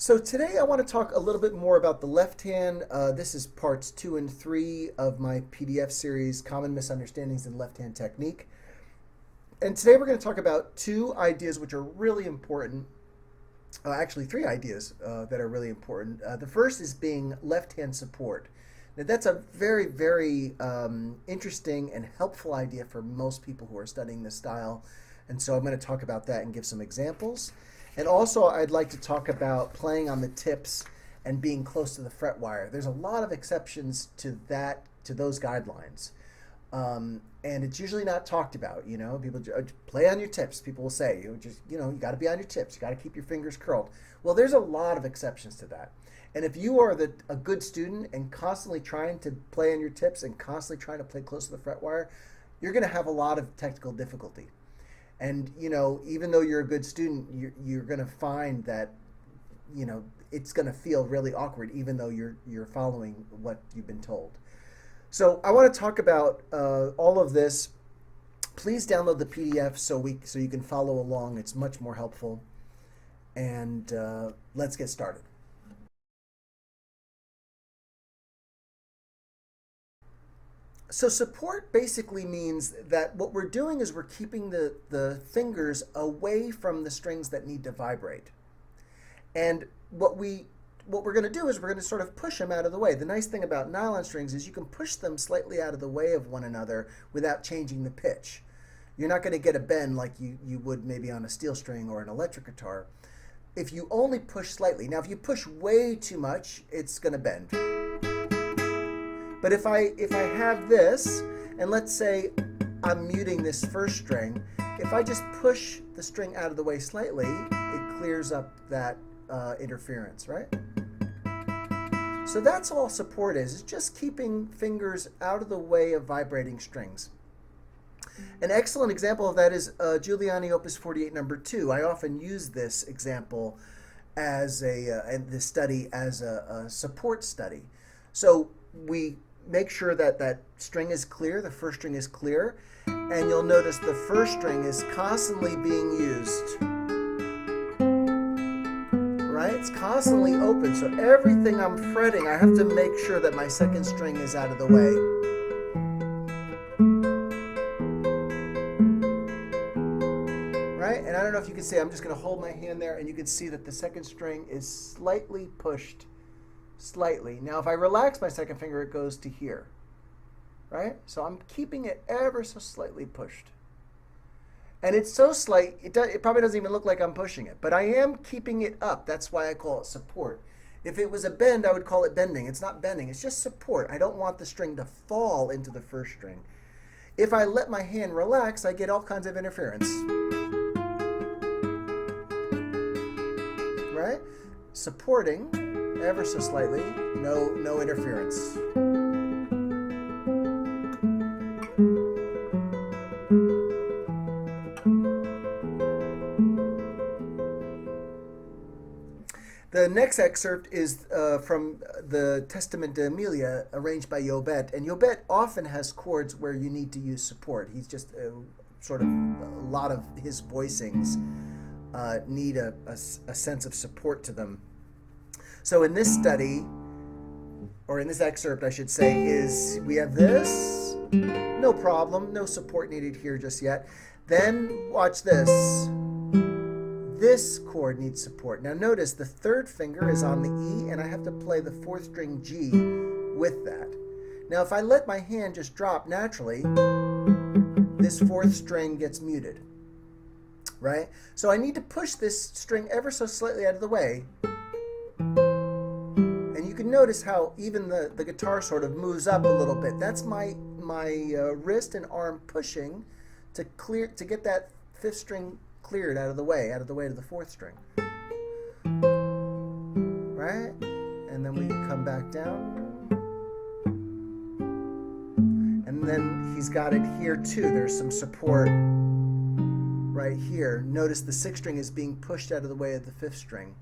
So today I want to talk a little bit more about the left hand. This is parts 2 and 3 of my PDF series, Common Misunderstandings in Left Hand Technique. And today we're going to talk about two ideas which are really important. Actually, three ideas that are really important. The first is being left hand support. Now that's a very interesting and helpful idea for most people who are studying this style. And so I'm going to talk about that and give some examples. And also, I'd like to talk about playing on the tips and being close to the fret wire. There's a lot of exceptions to those guidelines. And it's usually not talked about, people play on your tips. People will say, you got to be on your tips. You got to keep your fingers curled. Well, there's a lot of exceptions to that. And if you are a good student and constantly trying to play on your tips and constantly trying to play close to the fret wire, you're going to have a lot of technical difficulty. And, even though you're a good student, you're going to find that, it's going to feel really awkward, even though you're following what you've been told. So I want to talk about all of this. Please download the PDF so you can follow along. It's much more helpful. And let's get started. So support basically means that what we're doing is we're keeping the fingers away from the strings that need to vibrate. And what we're going to do is we're going to sort of push them out of the way. The nice thing about nylon strings is you can push them slightly out of the way of one another without changing the pitch. You're not going to get a bend like you would maybe on a steel string or an electric guitar if you only push slightly. Now, if you push way too much, it's going to bend. But if I have this, and let's say I'm muting this first string, if I just push the string out of the way slightly, it clears up that interference, right? So that's all support is just keeping fingers out of the way of vibrating strings. An excellent example of that is Giuliani Opus 48 number 2. I often use this example as this study as a support study. So we make sure that string is clear, the first string is clear, and you'll notice the first string is constantly being used. Right? It's constantly open, so everything I'm fretting, I have to make sure that my second string is out of the way. Right? And I don't know if you can see, I'm just going to hold my hand there, and you can see that the second string is slightly pushed. Slightly. Now, if I relax my second finger, it goes to here, right? So I'm keeping it ever so slightly pushed. And it's so slight, it probably doesn't even look like I'm pushing it, but I am keeping it up. That's why I call it support. If it was a bend, I would call it bending. It's not bending, it's just support. I don't want the string to fall into the first string. If I let my hand relax, I get all kinds of interference. Right? Supporting ever so slightly, no interference. The next excerpt is from the Testament de Emilia, arranged by Jobet. And Jobet often has chords where you need to use support. He's just sort of a lot of his voicings need a sense of support to them. So in this study, or in this excerpt, I should say, we have this, no problem, no support needed here just yet. Then watch this. This chord needs support. Now notice the third finger is on the E, and I have to play the fourth string G with that. Now if I let my hand just drop naturally, this fourth string gets muted, right? So I need to push this string ever so slightly out of the way. You can notice how even the guitar sort of moves up a little bit. That's my wrist and arm pushing to get that fifth string cleared out of the way to the fourth string. Right? And then we come back down. And then he's got it here too. There's some support right here. Notice the sixth string is being pushed out of the way of the fifth string.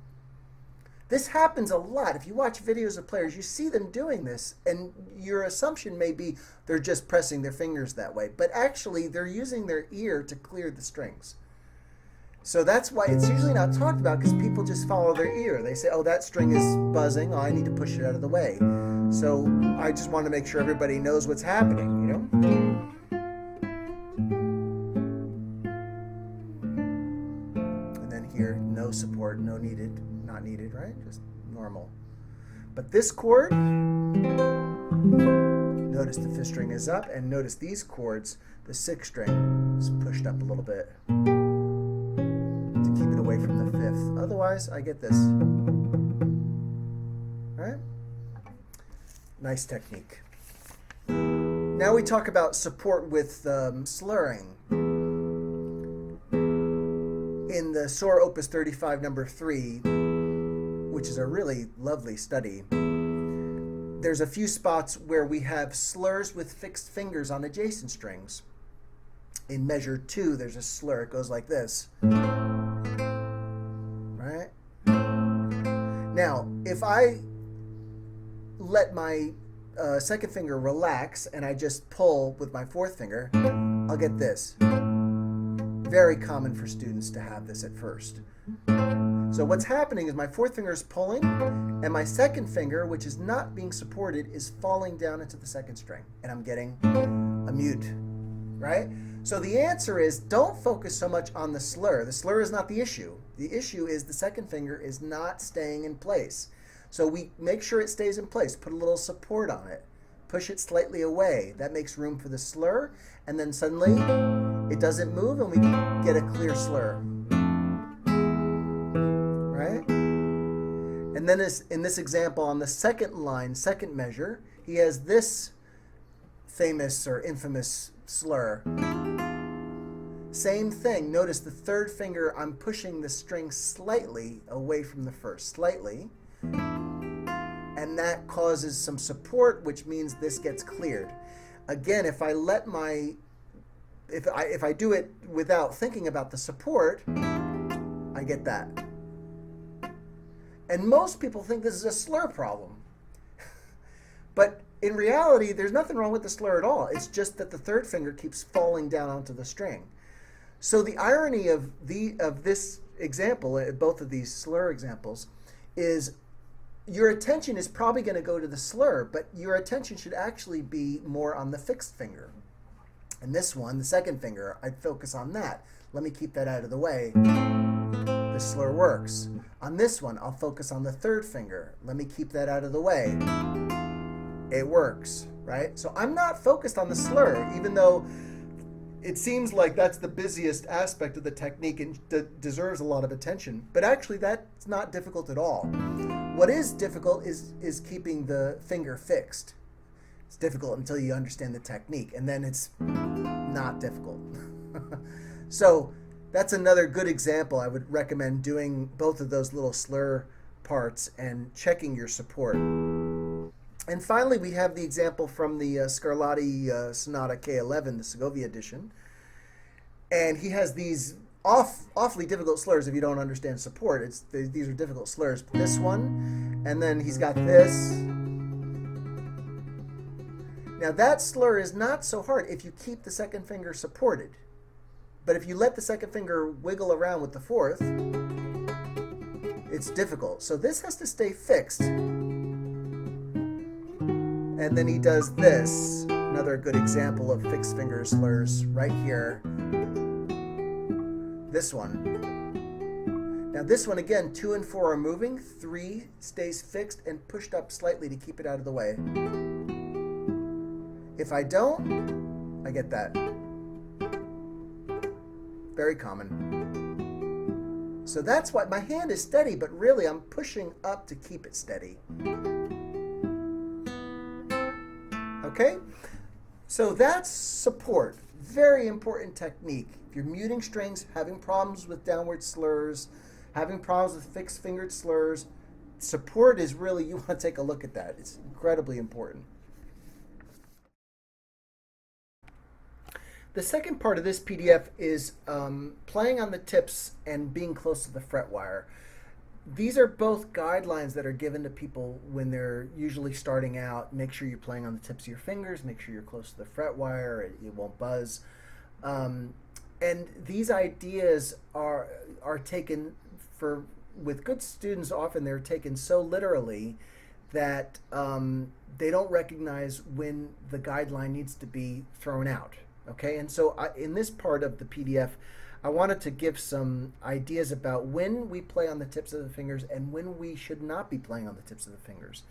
This happens a lot. If you watch videos of players, you see them doing this, and your assumption may be they're just pressing their fingers that way, but actually they're using their ear to clear the strings. So that's why it's usually not talked about, because people just follow their ear. They say, oh, that string is buzzing. Oh, I need to push it out of the way. So I just want to make sure everybody knows what's happening, you know? And then here, no support, no needed, not needed, right? Just normal. But this chord, notice the fifth string is up, and notice these chords, the sixth string is pushed up a little bit to keep it away from the fifth. Otherwise, I get this. Right? Nice technique. Now we talk about support with slurring. In the SOAR Opus 35 number 3, which is a really lovely study, there's a few spots where we have slurs with fixed fingers on adjacent strings. In measure 2, there's a slur. It goes like this. Right? Now, if I let my second finger relax and I just pull with my fourth finger, I'll get this. Very common for students to have this at first. So what's happening is my fourth finger is pulling, and my second finger, which is not being supported, is falling down into the second string, and I'm getting a mute, right? So the answer is, don't focus so much on the slur. The slur is not the issue. The issue is the second finger is not staying in place. So we make sure it stays in place. Put a little support on it. Push it slightly away. That makes room for the slur, and then suddenly it doesn't move, and we get a clear slur. Right? And then in this example, on the second line, second measure, he has this famous or infamous slur. Same thing. Notice the third finger, I'm pushing the string slightly away from the first, slightly. And that causes some support, which means this gets cleared. Again, if I let if I do it without thinking about the support, I get that. And most people think this is a slur problem. But in reality, there's nothing wrong with the slur at all. It's just that the third finger keeps falling down onto the string. So the irony of this example, both of these slur examples, is your attention is probably going to go to the slur, but your attention should actually be more on the fixed finger. And this one, the second finger, I'd focus on that. Let me keep that out of the way. The slur works. On this one, I'll focus on the third finger. Let me keep that out of the way. It works, right? So I'm not focused on the slur, even though it seems like that's the busiest aspect of the technique and deserves a lot of attention. But actually, that's not difficult at all. What is difficult is keeping the finger fixed. It's difficult until you understand the technique, and then it's not difficult. So that's another good example. I would recommend doing both of those little slur parts and checking your support. And finally, we have the example from the Scarlatti Sonata K11, the Segovia edition. And he has these awfully difficult slurs if you don't understand support. These are difficult slurs. This one, and then he's got this. Now that slur is not so hard if you keep the second finger supported. But if you let the second finger wiggle around with the fourth, it's difficult. So this has to stay fixed. And then he does this. Another good example of fixed finger slurs right here. This one. Now this one, again, 2 and 4 are moving. 3 stays fixed and pushed up slightly to keep it out of the way. If I don't, I get that. Very common. So that's why my hand is steady, but really I'm pushing up to keep it steady. Okay? So that's support. Very important technique. If you're muting strings, having problems with downward slurs, having problems with fixed fingered slurs, support is really, you want to take a look at that. It's incredibly important. The second part of this PDF is playing on the tips and being close to the fret wire. These are both guidelines that are given to people when they're usually starting out. Make sure you're playing on the tips of your fingers. Make sure you're close to the fret wire. It won't buzz. And these ideas are taken for with good students. Often they're taken so literally that they don't recognize when the guideline needs to be thrown out. Okay, and so in this part of the PDF, I wanted to give some ideas about when we play on the tips of the fingers and when we should not be playing on the tips of the fingers.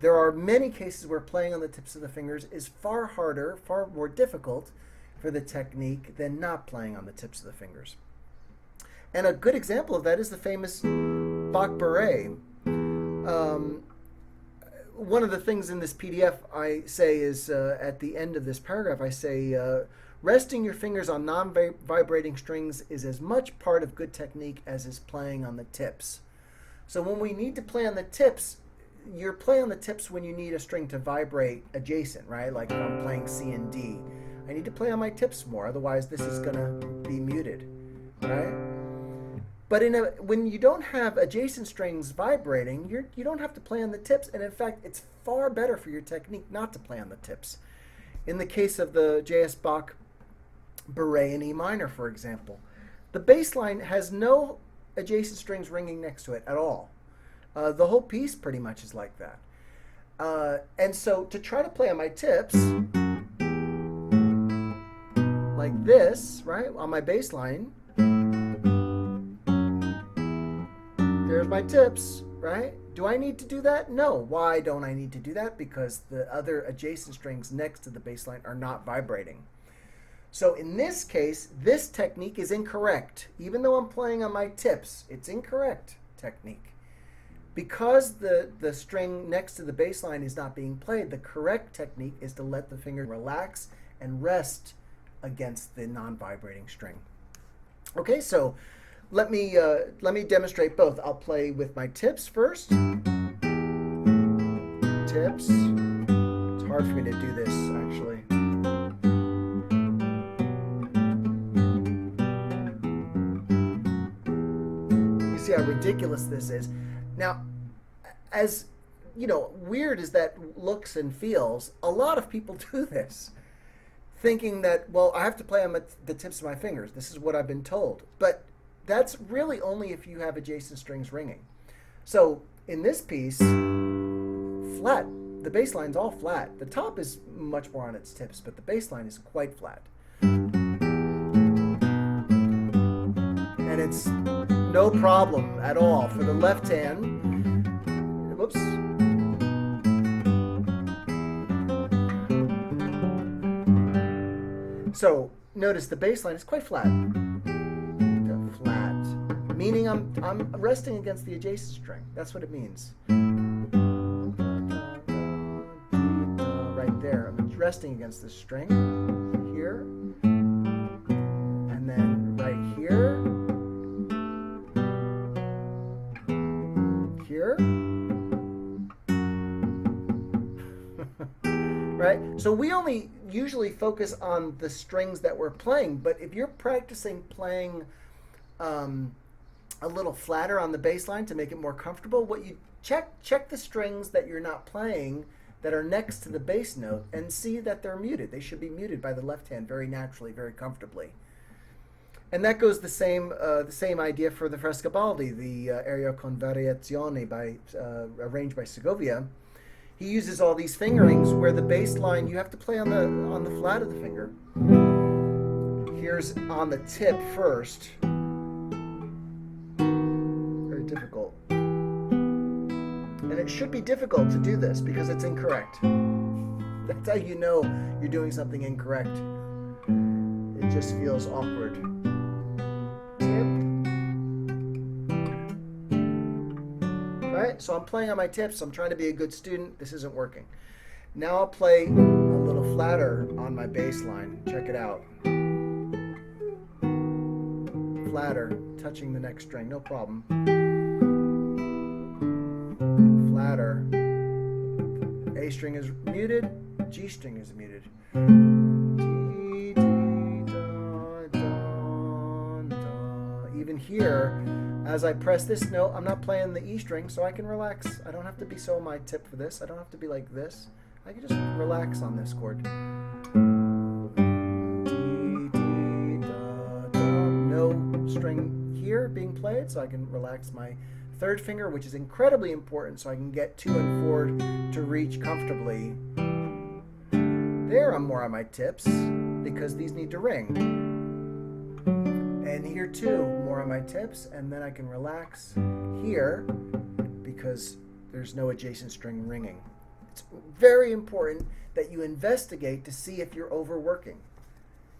There are many cases where playing on the tips of the fingers is far harder, far more difficult for the technique than not playing on the tips of the fingers. And a good example of that is the famous Bach Bourrée. One of the things in this PDF I say is at the end of this paragraph, I say, resting your fingers on non-vibrating strings is as much part of good technique as is playing on the tips. So when we need to play on the tips, you're playing on the tips when you need a string to vibrate adjacent, right? Like if I'm playing C and D. I need to play on my tips more, otherwise this is going to be muted, right? But when you don't have adjacent strings vibrating, you don't have to play on the tips, and in fact, it's far better for your technique not to play on the tips. In the case of the J.S. Bach Bourrée in E minor, for example, the bass line has no adjacent strings ringing next to it at all. The whole piece pretty much is like that. And so to try to play on my tips, like this, right, on my bass line, there's my tips, right? Do I need to do that? No. Why don't I need to do that? Because the other adjacent strings next to the bass line are not vibrating. So in this case, this technique is incorrect. Even though I'm playing on my tips, it's incorrect technique. Because the string next to the bass line is not being played, the correct technique is to let the finger relax and rest against the non-vibrating string. Okay, so let me demonstrate both. I'll play with my tips first. Tips. It's hard for me to do this, actually. You see how ridiculous this is. Now, as you know, weird as that looks and feels, a lot of people do this, thinking that, well, I have to play on the tips of my fingers. This is what I've been told. But that's really only if you have adjacent strings ringing. So in this piece, flat. The bass line's all flat. The top is much more on its tips, but the bass line is quite flat. And it's no problem at all for the left hand. Whoops. So notice the bass line is quite flat. Flat, meaning I'm resting against the adjacent string. That's what it means. Right there, I'm resting against this string here, and then right here, here. Right? So we only usually focus on the strings that we're playing, but if you're practicing playing a little flatter on the bass line to make it more comfortable, what you check the strings that you're not playing that are next to the bass note and see that they're muted. They should be muted by the left hand very naturally, very comfortably. And that goes the same idea for the Frescobaldi, the Aria con Variazione arranged by Segovia. He uses all these fingerings where the bass line you have to play on the flat of the finger. Here's on the tip first. Very difficult. And it should be difficult to do this because it's incorrect. That's how you know you're doing something incorrect. It just feels awkward. Tip. Right? So I'm playing on my tips. I'm trying to be a good student. This isn't working. Now I'll play a little flatter on my bass line. Check it out. Flatter, touching the next string, no problem. Flatter. A string is muted, G string is muted. D, da, da, da. Even here, as I press this note, I'm not playing the E string, so I can relax. I don't have to be so on my tip for this. I don't have to be like this. I can just relax on this chord. D, da, string here being played, so I can relax my third finger, which is incredibly important, so I can get 2 and 4 to reach comfortably. There I'm more on my tips because these need to ring. And here too, more on my tips, and then I can relax here because there's no adjacent string ringing. It's very important that you investigate to see if you're overworking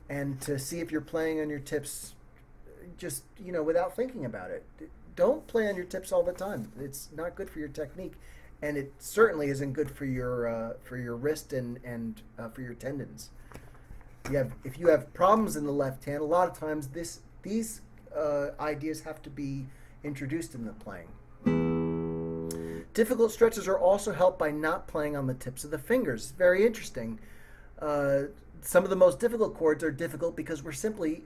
and to see if you're playing on your tips just, without thinking about it. Don't play on your tips all the time. It's not good for your technique, and it certainly isn't good for your wrist and for your tendons. If you have problems in the left hand, a lot of times these ideas have to be introduced in the playing. Difficult stretches are also helped by not playing on the tips of the fingers. It's very interesting. Some of the most difficult chords are difficult because we're simply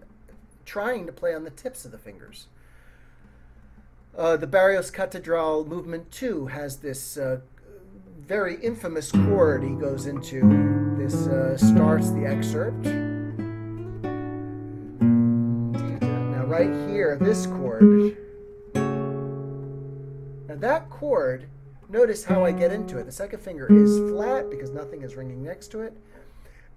trying to play on the tips of the fingers. The Barrios Catedral Movement 2 has this very infamous chord he goes into. This starts the excerpt. Now right here, this chord. Now that chord, notice how I get into it. The second finger is flat because nothing is ringing next to it.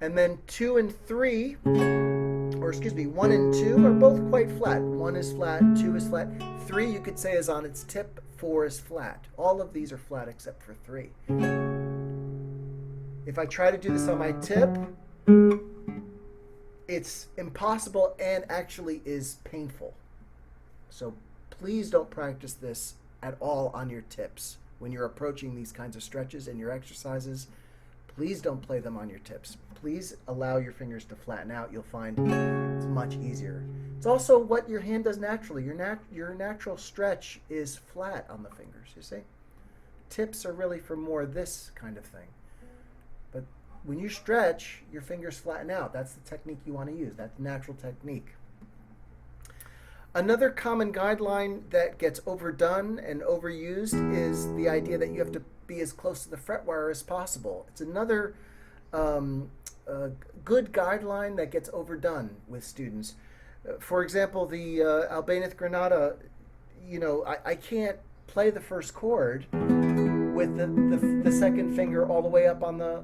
And then 2 and 3, 1 and 2 are both quite flat. 1 is flat, 2 is flat. 3 you could say is on its tip, 4 is flat. All of these are flat except for 3. If I try to do this on my tip, it's impossible and actually is painful. So please don't practice this at all on your tips. When you're approaching these kinds of stretches in your exercises, please don't play them on your tips. Please allow your fingers to flatten out. You'll find it's much easier. It's also what your hand does naturally. Your natural stretch is flat on the fingers, you see? Tips are really for more this kind of thing. But when you stretch, your fingers flatten out. That's the technique you want to use. That's natural technique. Another common guideline that gets overdone and overused is the idea that you have to be as close to the fret wire as possible. It's another good guideline that gets overdone with students. For example, the Albéniz Granada, I can't play the first chord with the second finger all the way up on the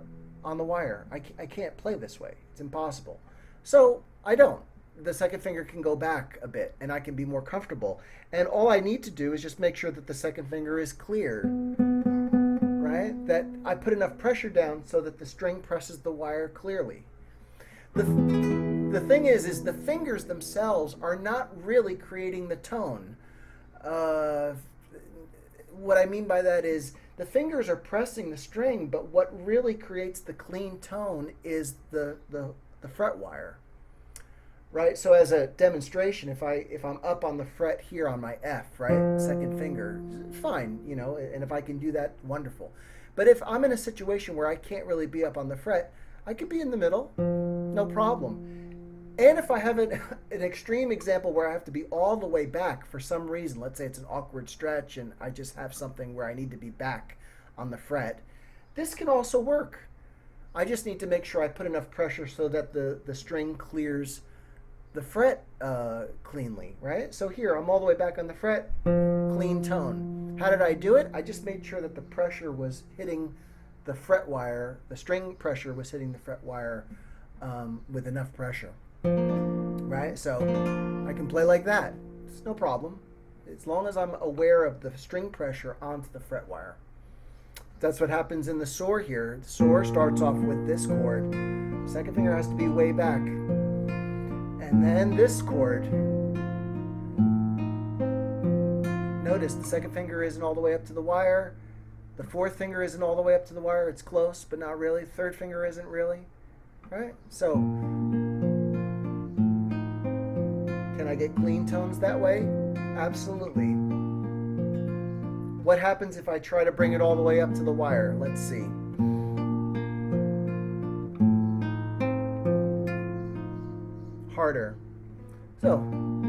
wire. I can't play this way. It's impossible. So I don't. The second finger can go back a bit and I can be more comfortable. And all I need to do is just make sure that the second finger is clear, right? That I put enough pressure down so that the string presses the wire clearly. The thing is the fingers themselves are not really creating the tone. What I mean by that is the fingers are pressing the string, but what really creates the clean tone is the fret wire. Right, so as a demonstration, if I'm up on the fret here on my F, right, second finger, fine, and if I can do that, wonderful. But if I'm in a situation where I can't really be up on the fret, I could be in the middle, no problem. And if I have an extreme example where I have to be all the way back for some reason, let's say it's an awkward stretch and I just have something where I need to be back on the fret, this can also work. I just need to make sure I put enough pressure so that the string clears the fret cleanly, right? So here, I'm all the way back on the fret, clean tone. How did I do it? I just made sure that the pressure was hitting the fret wire, the string pressure was hitting the fret wire with enough pressure, right? So I can play like that. It's no problem, as long as I'm aware of the string pressure onto the fret wire. That's what happens in the soar here. The soar starts off with this chord. Second finger has to be way back. And then this chord. Notice the second finger isn't all the way up to the wire. The fourth finger isn't all the way up to the wire. It's close, but not really. Third finger isn't really. Right? So, can I get clean tones that way? Absolutely. What happens if I try to bring it all the way up to the wire? Let's see. Harder. So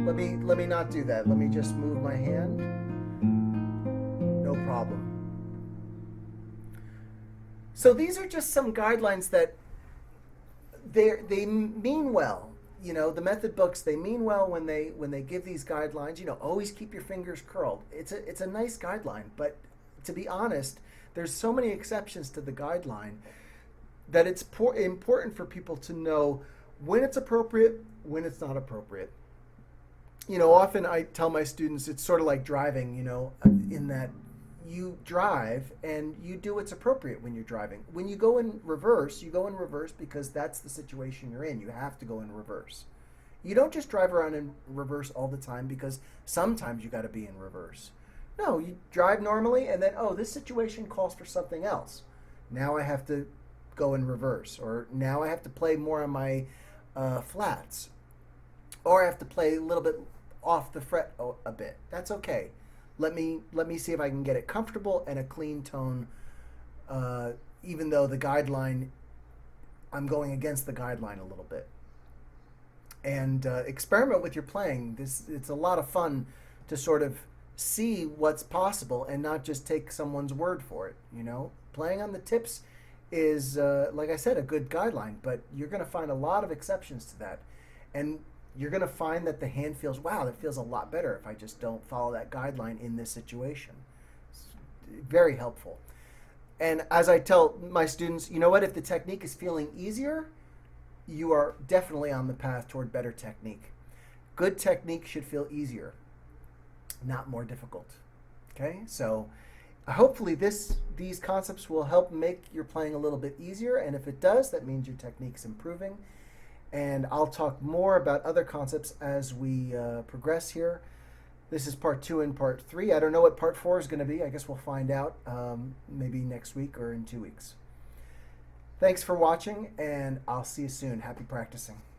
let me not do that. Let me just move my hand. No problem. So these are just some guidelines that they mean well. the method books, they mean well when they give these guidelines. Always keep your fingers curled. It's a nice guideline, but to be honest, there's so many exceptions to the guideline that it's important for people to know when it's appropriate, when it's not appropriate. Often I tell my students it's sort of like driving, in that you drive and you do what's appropriate when you're driving. When you go in reverse, you go in reverse because that's the situation you're in. You have to go in reverse. You don't just drive around in reverse all the time because sometimes you got to be in reverse. No, you drive normally and then, oh, this situation calls for something else. Now I have to go in reverse, or now I have to play more on my flats, or I have to play a little bit off the fret a bit. That's okay. Let me see if I can get it comfortable and a clean tone, even though the guideline, I'm going against the guideline a little bit. And experiment with your playing. It's a lot of fun to sort of see what's possible and not just take someone's word for it. Playing on the tips is, like I said, a good guideline, but you're going to find a lot of exceptions to that. And you're going to find that the hand feels, wow, that feels a lot better if I just don't follow that guideline in this situation. It's very helpful. And as I tell my students, you know what, if the technique is feeling easier, you are definitely on the path toward better technique. Good technique should feel easier, not more difficult. Okay, so hopefully these concepts will help make your playing a little bit easier, and if it does, that means your technique's improving. And I'll talk more about other concepts as we progress here. This is part 2 and part 3. I don't know what part 4 is going to be. I guess we'll find out maybe next week or in 2 weeks. Thanks for watching, and I'll see you soon. Happy practicing.